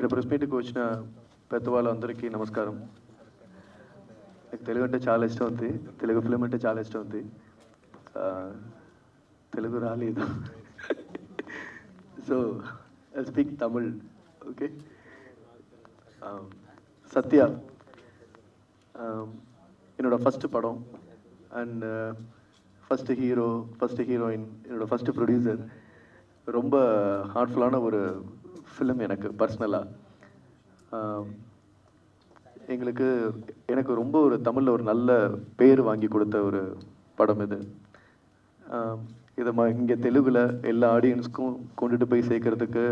ఇక్కడ ప్రెస్ మీట్కి వచ్చిన పెద్దవాళ్ళందరికీ నమస్కారం. నాకు తెలుగు అంటే చాలా ఇష్టం ఉంది, తెలుగు ఫిలిం అంటే చాలా ఇష్టం ఉంది. తెలుగు రాలేదు, so I speak Tamil. Okay. Sathya என்னோட ஃபஸ்ட்டு படம் and first hero, first heroine, என்னோடய ஃபஸ்ட்டு ப்ரொடியூசர். ரொம்ப ஹார்ட்ஃபுல்லான ஒரு ஃபிலிம் எனக்கு பர்சனலாக. எனக்கு ரொம்ப ஒரு தமிழில் ஒரு நல்ல பேர் வாங்கி கொடுத்த ஒரு படம் இது. இதை இங்கே தெலுங்கில் எல்லா ஆடியன்ஸ்க்கும் கொண்டுட்டு போய் சேர்க்கறதுக்கு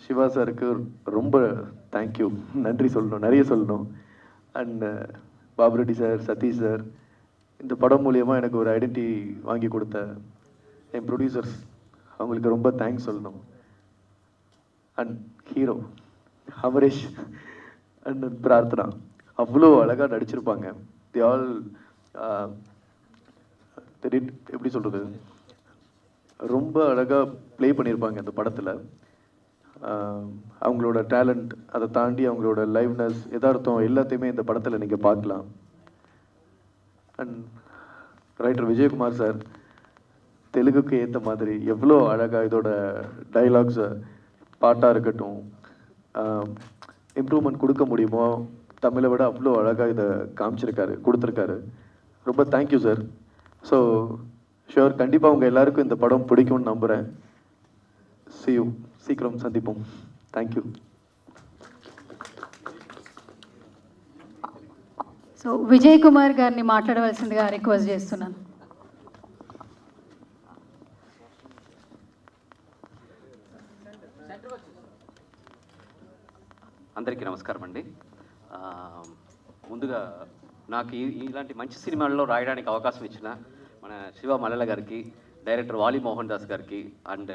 சிவா சாருக்கு ரொம்ப தேங்க்யூ, நன்றி சொல்லணும், நிறைய சொல்லணும். And Babu Reddy sir, Satish sir, இந்த படம் மூலியமாக எனக்கு ஒரு ஐடென்டிட்டி வாங்கி கொடுத்த என் ப்ரொடியூசர்ஸ், அவங்களுக்கு ரொம்ப தேங்க்ஸ் சொல்லணும். And hero Amaresh and Prarthana அவ்வளோ அழகாக நடிச்சிருப்பாங்க. தி ஆல் எப்படி சொல்கிறது, ரொம்ப அழகாக ப்ளே பண்ணியிருப்பாங்க அந்த படத்தில். அவங்களோட டேலண்ட், அதை தாண்டி அவங்களோட லைவ்னஸ், எதார்த்தம் எல்லாத்தையுமே இந்த படத்தில் நீங்கள் பார்க்கலாம். அண்ட் ரைட்டர் விஜயகுமார் சார் தெலுங்குக்கு ஏற்ற மாதிரி எவ்வளோ அழகாக இதோட டைலாக்ஸை, பாட்டாக இருக்கட்டும், இம்ப்ரூவ்மெண்ட் கொடுக்க முடியுமோ தமிழை விட அவ்வளோ அழகாக இதை கொடுத்துருக்காரு. ரொம்ப தேங்க்யூ சார். ஸோ ஷுவர், கண்டிப்பாக உங்கள் எல்லாருக்கும் இந்த படம் பிடிக்கும்னு நம்புகிறேன். See you, சீக்கிரம் சந்திப்போம். தேங்க்யூ. సో విజయ్ కుమార్ గారిని మాట్లాడవలసిందిగా రిక్వెస్ట్ చేస్తున్నాను. అందరికీ నమస్కారం అండి. ముందుగా నాకు ఇలాంటి మంచి సినిమాల్లో రాయడానికి అవకాశం ఇచ్చిన మన శివ మల్లెల గారికి, డైరెక్టర్ వాలి మోహన్ దాస్ గారికి అండ్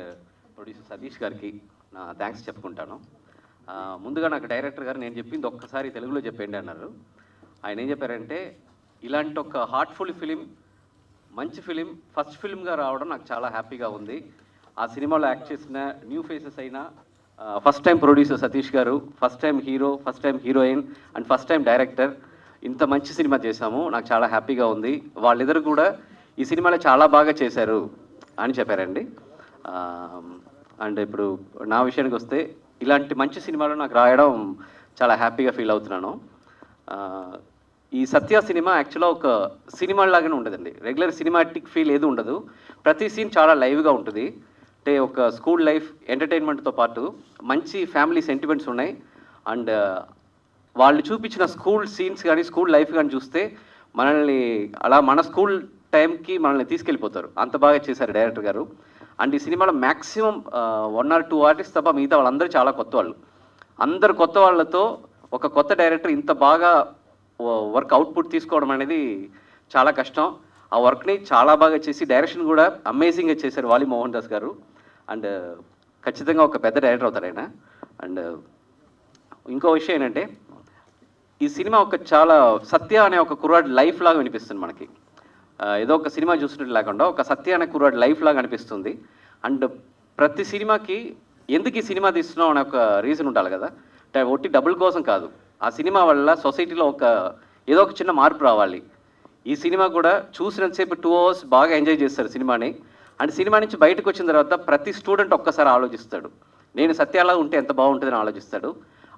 ప్రొడ్యూసర్ సతీష్ గారికి నా థ్యాంక్స్ చెప్పుకుంటాను. ముందుగా నాకు డైరెక్టర్ గారు నేను చెప్పింది ఒక్కసారి తెలుగులో చెప్పండి అన్నారు. ఆయన ఏం చెప్పారంటే, ఇలాంటి ఒక హార్ట్ఫుల్ ఫిలిం, మంచి ఫిలిం, ఫస్ట్ ఫిలింగా రావడం నాకు చాలా హ్యాపీగా ఉంది. ఆ సినిమాలో యాక్ట్ చేసిన న్యూ ఫేసెస్ అయినా, ఫస్ట్ టైం ప్రొడ్యూసర్ సతీష్ గారు, first time hero, first time heroine and first time director, ఇంత మంచి సినిమా చేశాము, నాకు చాలా హ్యాపీగా ఉంది. వాళ్ళిద్దరు కూడా ఈ సినిమాలో చాలా బాగా చేశారు అని చెప్పారండి. అండ్ ఇప్పుడు నా విషయానికి వస్తే, ఇలాంటి మంచి సినిమాలు నాకు రాయడం చాలా హ్యాపీగా ఫీల్ అవుతున్నాను. ఈ సత్య సినిమా యాక్చువల్గా ఒక సినిమా లాగానే ఉండదండి. రెగ్యులర్ సినిమాటిక్ ఫీల్ ఏది ఉండదు. ప్రతి సీన్ చాలా లైవ్గా ఉంటుంది. అంటే ఒక స్కూల్ లైఫ్ ఎంటర్టైన్మెంట్తో పాటు మంచి ఫ్యామిలీ సెంటిమెంట్స్ ఉన్నాయి. అండ్ వాళ్ళు చూపించిన స్కూల్ సీన్స్ కానీ, స్కూల్ లైఫ్ కానీ చూస్తే మనల్ని అలా మన స్కూల్ టైంకి మనల్ని తీసుకెళ్ళిపోతారు. అంత బాగా చేశారు డైరెక్టర్ గారు. అండ్ ఈ సినిమాలో మ్యాక్సిమం 1 or 2 ఆర్టిస్ట్ తప్ప మిగతా వాళ్ళందరూ చాలా కొత్త వాళ్ళు. అందరు కొత్త వాళ్ళతో ఒక కొత్త డైరెక్టర్ ఇంత బాగా వర్క్ అవుట్పుట్ తీసుకోవడం అనేది చాలా కష్టం. ఆ వర్క్ని చాలా బాగా చేసి డైరెక్షన్ కూడా అమేజింగ్గా చేశారు వాలి మోహన్ దాస్ గారు. అండ్ ఖచ్చితంగా ఒక పెద్ద డైరెక్టర్ అవుతారు ఆయన. అండ్ ఇంకో విషయం ఏంటంటే, ఈ సినిమా ఒక చాలా సత్య అనే ఒక కుర్రాడ్ లైఫ్ లాగా అనిపిస్తుంది మనకి. ఏదో ఒక సినిమా చూసినట్టు లేకుండా ఒక సత్య అనే కుర్రాడ్ లైఫ్ లాగా అనిపిస్తుంది. అండ్ ప్రతి సినిమాకి ఎందుకు ఈ సినిమా తీస్తున్నాం అనే ఒక రీజన్ ఉండాలి కదా. ఒట్టి డబ్బుల కోసం కాదు, ఆ సినిమా వల్ల సొసైటీలో ఏదో ఒక చిన్న మార్పు రావాలి. ఈ సినిమా కూడా చూసినంతసేపు 2 hours బాగా ఎంజాయ్ చేస్తారు సినిమాని. అండ్ సినిమా నుంచి బయటకు వచ్చిన తర్వాత ప్రతి స్టూడెంట్ ఒక్కసారి ఆలోచిస్తాడు, నేను సత్యాలా ఉంటే ఎంత బాగుంటుందని ఆలోచిస్తాడు.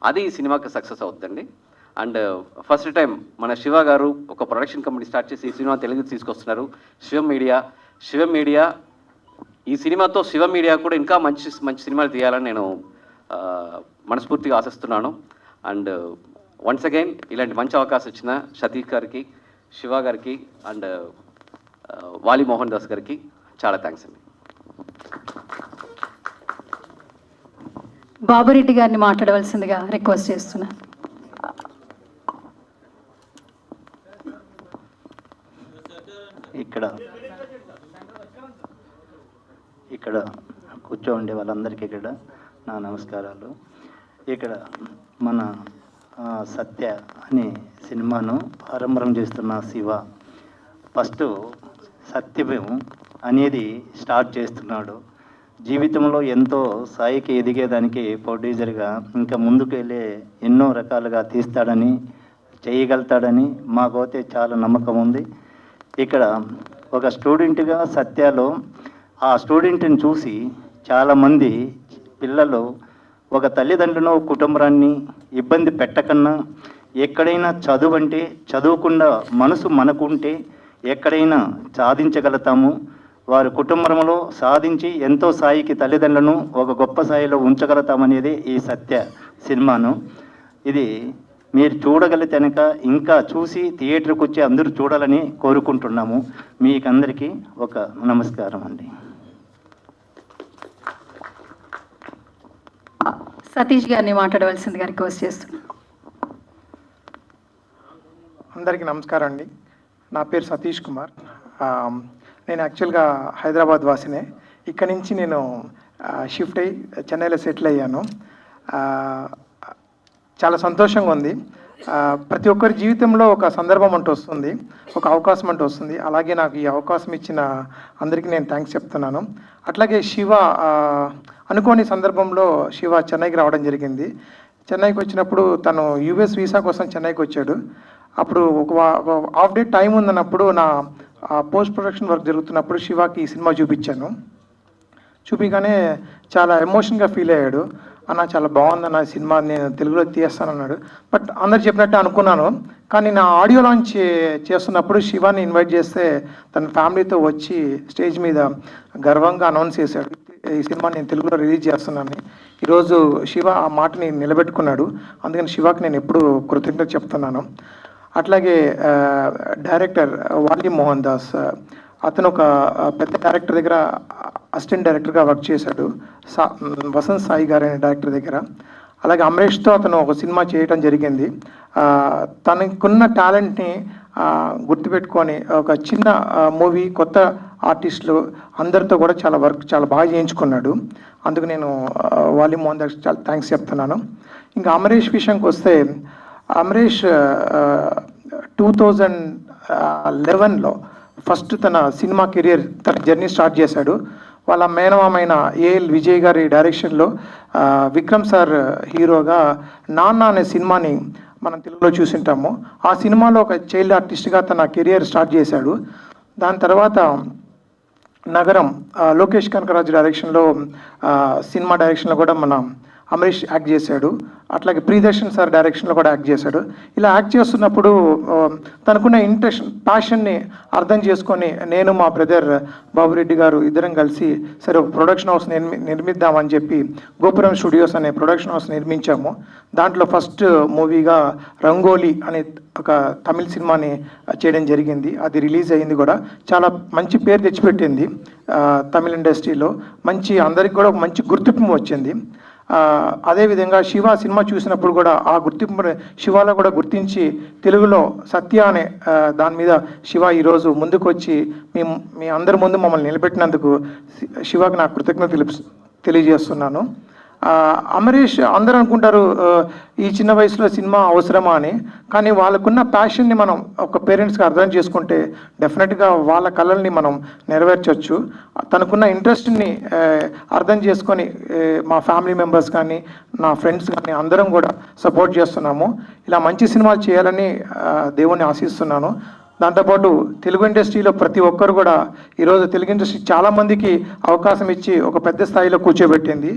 అది ఈ సినిమాకి సక్సెస్ అవుతుందండి. అండ్ ఫస్ట్ టైం మన శివ గారు ఒక ప్రొడక్షన్ కంపెనీ స్టార్ట్ చేసి ఈ సినిమా తెలుగుకి తీసుకొస్తున్నారు. శివం మీడియా ఈ సినిమాతో శివ మీడియా కూడా ఇంకా మంచి మంచి సినిమాలు తీయాలని నేను మనస్ఫూర్తిగా ఆశిస్తున్నాను. అండ్ వన్స్ అగైన్ ఇలాంటి మంచి అవకాశం ఇచ్చిన సతీష్ గారికి, శివ గారికి అండ్ వాలి మోహన్ దాస్ గారికి చాలా థ్యాంక్స్ అండి. బాబురెడ్డి గారిని మాట్లాడవలసిందిగా రిక్వెస్ట్ చేస్తున్నా. ఇక్కడ కూర్చోండి వాళ్ళందరికీ ఇక్కడ నా నమస్కారాలు. ఇక్కడ మన సత్య అనే సినిమాను ఆరంభం చేస్తున్న శివ ఫస్ట్ సత్యం అనేది స్టార్ట్ చేస్తున్నాడు. జీవితంలో ఎంతో స్థాయికి ఎదిగేదానికి ప్రొడ్యూసర్గా ఇంకా ముందుకు వెళ్ళే ఎన్నో రకాలుగా తీస్తాడని చేయగలుగుతాడని మాకైతే చాలా నమ్మకం ఉంది. ఇక్కడ ఒక స్టూడెంట్గా సత్యాలో ఆ స్టూడెంట్ని చూసి చాలామంది పిల్లలు ఒక తల్లిదండ్రులను కుటుంబాన్ని ఇబ్బంది పెట్టకన్నా ఎక్కడైనా చదువు అంటే చదువుకుండా మనసు మనకుంటే ఎక్కడైనా సాధించగలుగుతాము, వారి కుటుంబంలో సాధించి ఎంతో స్థాయికి తల్లిదండ్రులను ఒక గొప్ప స్థాయిలో ఉంచగలుగుతామనేది ఈ సత్య సినిమాను. ఇది మీరు చూడగలిగితే కనుక ఇంకా చూసి థియేటర్కి వచ్చి అందరూ చూడాలని కోరుకుంటున్నాము. మీకందరికీ ఒక నమస్కారం అండి. సతీష్ గారిని మాట్లాడవలసిందిగా రిక్వెస్ట్ చేస్తున్నాను. అందరికీ నమస్కారం అండి. నా పేరు సతీష్ కుమార్. నేను యాక్చువల్గా హైదరాబాద్ వాసినే. ఇక్కడి నుంచి నేను షిఫ్ట్ అయ్యి చెన్నైలో సెటిల్ అయ్యాను. చాలా సంతోషంగా ఉంది. ప్రతి ఒక్కరి జీవితంలో ఒక సందర్భం అంటూ వస్తుంది, ఒక అవకాశం అంటూ వస్తుంది. అలాగే నాకు ఈ అవకాశం ఇచ్చిన అందరికీ నేను థ్యాంక్స్ చెప్తున్నాను. అట్లాగే శివ అనుకోని సందర్భంలో శివ చెన్నైకి రావడం జరిగింది. చెన్నైకి వచ్చినప్పుడు తను యూఎస్ వీసా కోసం చెన్నైకి వచ్చాడు. అప్పుడు ఒక హాఫ్ డే టైం ఉందన్నప్పుడు నా పోస్ట్ ప్రొడక్షన్ వర్క్ జరుగుతున్నప్పుడు శివాకి ఈ సినిమా చూపించాను. చూపిగానే చాలా ఎమోషన్గా ఫీల్ అయ్యాడు. అన్న చాలా బాగుందన్న సినిమా, నేను తెలుగులో తీస్తానన్నాడు. బట్ అందరు చెప్పినట్టు అనుకున్నాను. కానీ నా ఆడియో లాంచ్ చేస్తున్నప్పుడు శివాని ఇన్వైట్ చేస్తే తన ఫ్యామిలీతో వచ్చి స్టేజ్ మీద గర్వంగా అనౌన్స్ చేశాడు, ఈ సినిమా నేను తెలుగులో రిలీజ్ చేస్తున్నాను. ఈరోజు శివ ఆ మాటని నిలబెట్టుకున్నాడు. అందుకని శివాకి నేను ఎప్పుడు కృతజ్ఞత చెప్తున్నాను. అట్లాగే డైరెక్టర్ వాలి మోహన్ దాస్, అతను ఒక పెద్ద డైరెక్టర్ దగ్గర అసిస్టెంట్ డైరెక్టర్గా వర్క్ చేశాడు, వసంత్ సాయి గారు అనే డైరెక్టర్ దగ్గర. అలాగే అమరేష్తో అతను ఒక సినిమా చేయడం జరిగింది. తనకున్న టాలెంట్ని గుర్తుపెట్టుకొని ఒక చిన్న మూవీ, కొత్త ఆర్టిస్టులు అందరితో కూడా చాలా బాగా చేయించుకున్నాడు. అందుకు నేను వాలి మోహన్ దాస్ చాలా థ్యాంక్స్ చెప్తున్నాను. ఇంకా అమరేష్ విషయంకి వస్తే, అమరేష్ 2011లో ఫస్ట్ తన సినిమా కెరియర్, తన జర్నీ స్టార్ట్ చేశాడు. వాళ్ళ మేనమామైన ఏఎల్ విజయ్ గారి డైరెక్షన్లో విక్రమ్ సార్ హీరోగా నాన్న అనే సినిమాని మనం తెలుగులో చూసింటాము. ఆ సినిమాలో ఒక చైల్డ్ ఆర్టిస్ట్గా తన కెరియర్ స్టార్ట్ చేశాడు. దాని తర్వాత నగరం లోకేష్ కనకరాజు డైరెక్షన్లో సినిమా డైరెక్షన్లో కూడా మన అమరీష్ యాక్ట్ చేశాడు. అట్లాగే ప్రియదర్శన్ సార్ డైరెక్షన్లో కూడా యాక్ట్ చేశాడు. ఇలా యాక్ట్ చేస్తున్నప్పుడు తనకున్న ఇంట్రెస్ట్, ప్యాషన్ని అర్థం చేసుకొని నేను మా బ్రదర్ బాబురెడ్డి గారు ఇద్దరం కలిసి సరే ఒక ప్రొడక్షన్ హౌస్ నిర్మిద్దామని చెప్పి గోపురం స్టూడియోస్ అనే ప్రొడక్షన్ హౌస్ నిర్మించాము. దాంట్లో ఫస్ట్ మూవీగా రంగోలీ అనే ఒక తమిళ సినిమాని చేయడం జరిగింది. అది రిలీజ్ అయ్యింది కూడా. చాలా మంచి పేరు తెచ్చిపెట్టింది తమిళ ఇండస్ట్రీలో. అందరికి కూడా ఒక మంచి గుర్తింపు వచ్చింది. అదేవిధంగా శివ సినిమా చూసినప్పుడు కూడా ఆ గుర్తింపు శివాలో కూడా గుర్తించి తెలుగులో సత్య అనే దాని మీద శివ ఈరోజు ముందుకు వచ్చి మీ అందరి ముందు మమ్మల్ని నిలబెట్టినందుకు శివకి నా కృతజ్ఞతలు తెలియజేస్తున్నాను. అమరీష్ అందరూ అనుకుంటారు ఈ చిన్న వయసులో సినిమా అవసరమా అని. కానీ వాళ్ళకున్న ప్యాషన్ని మనం ఒక పేరెంట్స్గా అర్థం చేసుకుంటే డెఫినెట్గా వాళ్ళ కళల్ని మనం నెరవేర్చవచ్చు. తనకున్న ఇంట్రెస్ట్ని అర్థం చేసుకొని మా ఫ్యామిలీ మెంబర్స్ కానీ నా ఫ్రెండ్స్ కానీ అందరం కూడా సపోర్ట్ చేస్తున్నాము. ఇలా మంచి సినిమాలు చేయాలని దేవుణ్ణి ఆశిస్తున్నాను. దాంతోపాటు తెలుగు ఇండస్ట్రీలో ప్రతి ఒక్కరు కూడా ఈరోజు తెలుగు ఇండస్ట్రీ చాలామందికి అవకాశం ఇచ్చి ఒక పెద్ద స్థాయిలో కూర్చోబెట్టింది.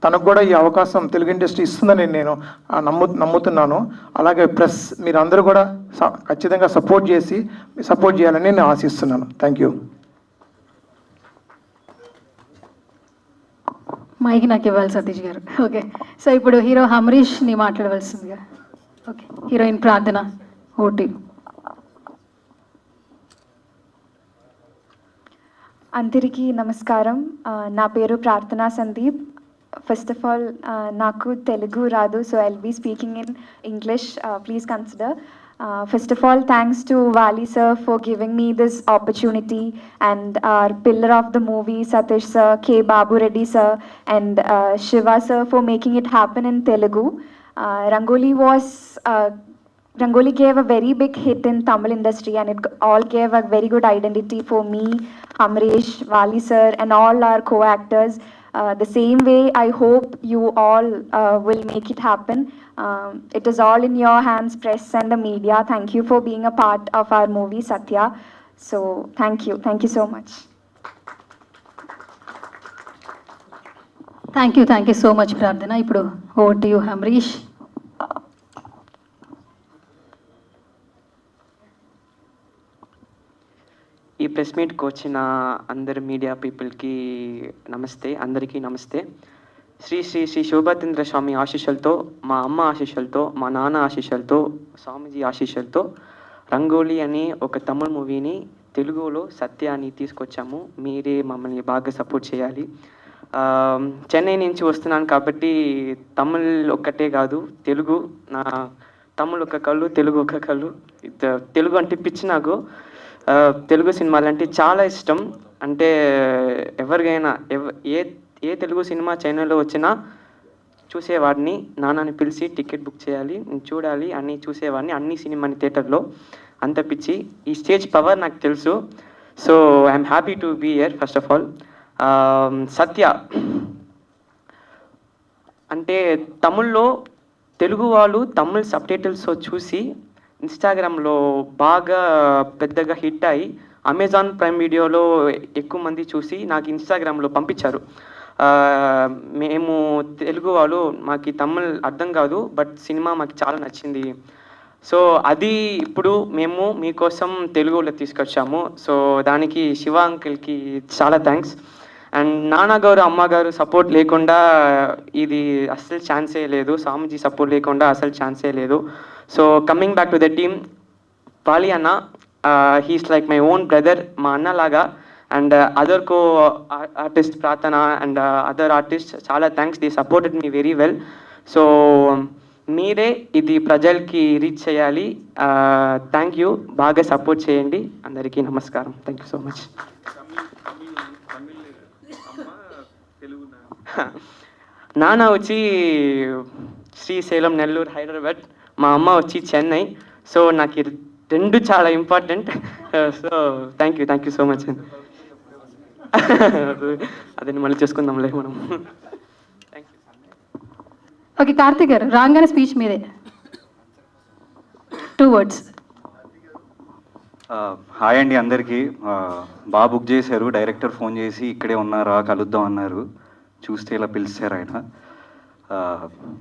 తనకు కూడా ఈ అవకాశం తెలుగు ఇండస్ట్రీ ఇస్తుందని నేను నమ్ముతున్నాను. అలాగే ప్రెస్ మీరందరూ కూడా ఖచ్చితంగా సపోర్ట్ చేయాలని నేను ఆశిస్తున్నాను. Thank you. మైక్ నాకు ఇవ్వాలి సతీష్ గారు. ఓకే, సో ఇప్పుడు హీరో అమరీష్ని మాట్లాడవలసిందిగా. ఓకే, హీరోయిన్ ప్రార్థన, ఓటీ. అందరికీ నమస్కారం. నా పేరు ప్రార్థనా సందీప్. ఫస్ట్ ఆఫ్ ఆల్ నాకు తెలుగు రాదు, so I'll be speaking in English. Please consider. First of all, thanks to Wali sir for giving me this opportunity, and our pillar of the movie, Satish sir, K. Babu Reddy sir, and Shiva sir for making it happen in Telugu. Rangoli was Rangoli gave a very big hit in Tamil industry, and it all gave a very good identity for me, Amrish, Vali sir, and all our co-actors. The same way, I hope you all will make it happen. It is all in your hands, press and the media. Thank you for being a part of our movie, Satya. So, thank you so much. Thank you so much ప్రార్థన. ఇప్పుడు over to you హమ్రీష్. ఈ press మీట్కి వచ్చిన అందరు media పీపుల్కి నమస్తే, అందరికీ నమస్తే. శ్రీ శ్రీ శ్రీ శోభాతేంద్ర స్వామి ఆశీస్సులతో, మా అమ్మ ఆశీస్సులతో, మా నాన్న ఆశీస్సులతో, స్వామీజీ ఆశీస్సులతో రంగోలీ అని ఒక తమిళ మూవీని తెలుగులో సత్య అని తీసుకొచ్చాము. మీరే మమ్మల్ని బాగా సపోర్ట్ చేయాలి. చెన్నై నుంచి వస్తున్నాను కాబట్టి తమిళ్ ఒక్కటే కాదు, తెలుగు నా తమిళ్ ఒక కళ్ళు, తెలుగు ఒక కళ్ళు. తెలుగు అంటే పిచ్చి నాకు. తెలుగు సినిమాలు అంటే చాలా ఇష్టం. అంటే ఎవరికైనా ఏ తెలుగు సినిమా చైనాలో వచ్చినా చూసేవాడిని. నాన్నని పిలిచి టికెట్ బుక్ చేయాలి, నేను చూడాలి అని చూసేవాడిని అన్ని సినిమాని థియేటర్లో. అంత పిచ్చి. ఈ స్టేజ్ పవర్ నాకు తెలుసు. So I'm happy to be here first of all. Satya అంటే తమిళ్లో తెలుగు వాళ్ళు తమిళ్ సబ్ టైటిల్స్ చూసి ఇన్స్టాగ్రామ్లో బాగా పెద్దగా హిట్ అయ్యి అమెజాన్ ప్రైమ్ వీడియోలో ఎక్కువ మంది చూసి నాకు ఇన్స్టాగ్రామ్లో పంపించారు. మేము తెలుగు వాళ్ళు, మాకు తమిళ్ అర్థం కాదు, బట్ సినిమా మాకు చాలా నచ్చింది. సో అది ఇప్పుడు మేము మీకోసం తెలుగులో తీసుకొచ్చాము. సో దానికి శివ అంకిల్కి చాలా థ్యాంక్స్. అండ్ నాన్నగారు అమ్మగారు సపోర్ట్ లేకుండా ఇది అస్సలు ఛాన్సే లేదు. స్వామీజీ సపోర్ట్ లేకుండా అసలు ఛాన్సే లేదు. So coming back to the team, వాలి అన్న, he's like my own brother, మా అన్నలాగా. అండ్ అదర్ కో ఆర్టిస్ట్ ప్రార్థన అండ్ అదర్ ఆర్టిస్ట్ చాలా thanks, they supported me very well. So మీరే ఇది ప్రజలకి రీచ్ చేయాలి. థ్యాంక్ యూ, బాగా సపోర్ట్ చేయండి. అందరికీ నమస్కారం. Thank you so much. నాన్న వచ్చి శ్రీశైలం, నెల్లూరు, హైదరాబాద్. మా అమ్మ వచ్చి చెన్నై. సో నాకు రెండు చాలా important. So thank you so much. అదే మళ్ళీ చేసుకుందాంలే మనం. Thank you. ఓకే కార్తిక్ గారు, రాగానే స్పీచ్ మీదే, 2 words. హాయ్ అండి అందరికీ. బాగా బుక్ చేశారు, డైరెక్టర్ ఫోన్ చేసి ఇక్కడే ఉన్నారా కలుద్దాం అన్నారు. చూస్తే ఇలా పిలిచారు ఆయన.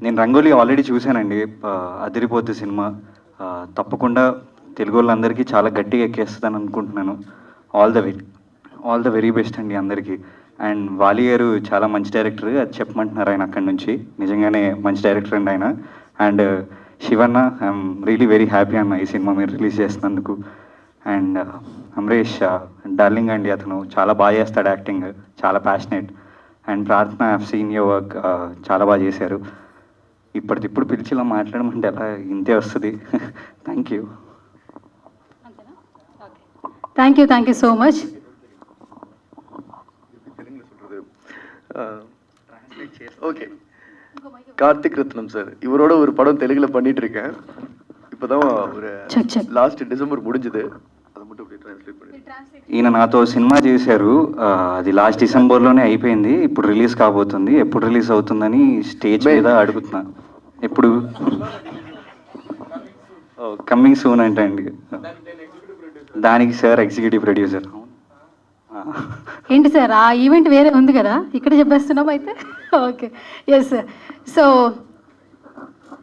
నేను రంగోలీ ఆల్రెడీ చూశానండి, అదిరిపోద్ది సినిమా. తప్పకుండా తెలుగు వాళ్ళందరికీ చాలా గట్టిగా ఎక్కేస్తుందని అనుకుంటున్నాను. ఆల్ ద వెరీ బెస్ట్ అండి అందరికీ. అండ్ వాలి గారు చాలా మంచి డైరెక్టర్, అది చెప్పమంటున్నారు ఆయన అక్కడి నుంచి. నిజంగానే మంచి డైరెక్టర్ అండి ఆయన. And Shivanna, I'm really very happy అన్న ఈ సినిమా మీరు రిలీజ్ చేస్తున్నందుకు. అండ్ అమరేష్ డార్లింగ్ అండి, అతను చాలా బాగా చేస్తాడు యాక్టింగ్, చాలా ప్యాషనేట్. అండ్ ప్రార్థన, I have seen your work, చాలా బాగా చేశారు. ఇప్పటికిప్పుడు పిలిచి ఇలా మాట్లాడమంటే ఎలా, ఇంతే వస్తుంది. Thank you. Thank you so much. Okay, Karthik Ratnam sir, இவரோட ஒரு படம் தெலுங்குல பண்ணிட்டு இருக்கேன். இப்போதான் ஒரு லாஸ்ட் டிசம்பர் முடிஞ்சது. அதை மட்டும் அப்படியே ட்ரான்ஸ்லேட் பண்ணி. ఈయన నాతో సినిమా చేశారు, అది లాస్ట్ డిసెంబర్లోనే అయిపోయింది. ఇప్పుడు రిలీజ్ కాబోతుంది. ఎప్పుడు రిలీజ్ అవుతుందని స్టేజ్ మీద అడుగుతున్నా. ఎప్పుడు? కమింగ్ సూన్ అంటే అండి. దానికి సార్ ఎగ్జిక్యూటివ్ ప్రొడ్యూసర్. ఏంటి సార్, ఆ ఈవెంట్ వేరే ఉంది కదా, ఇక్కడ చెప్పేస్తున్నాం అయితే. Okay, yes sir. సో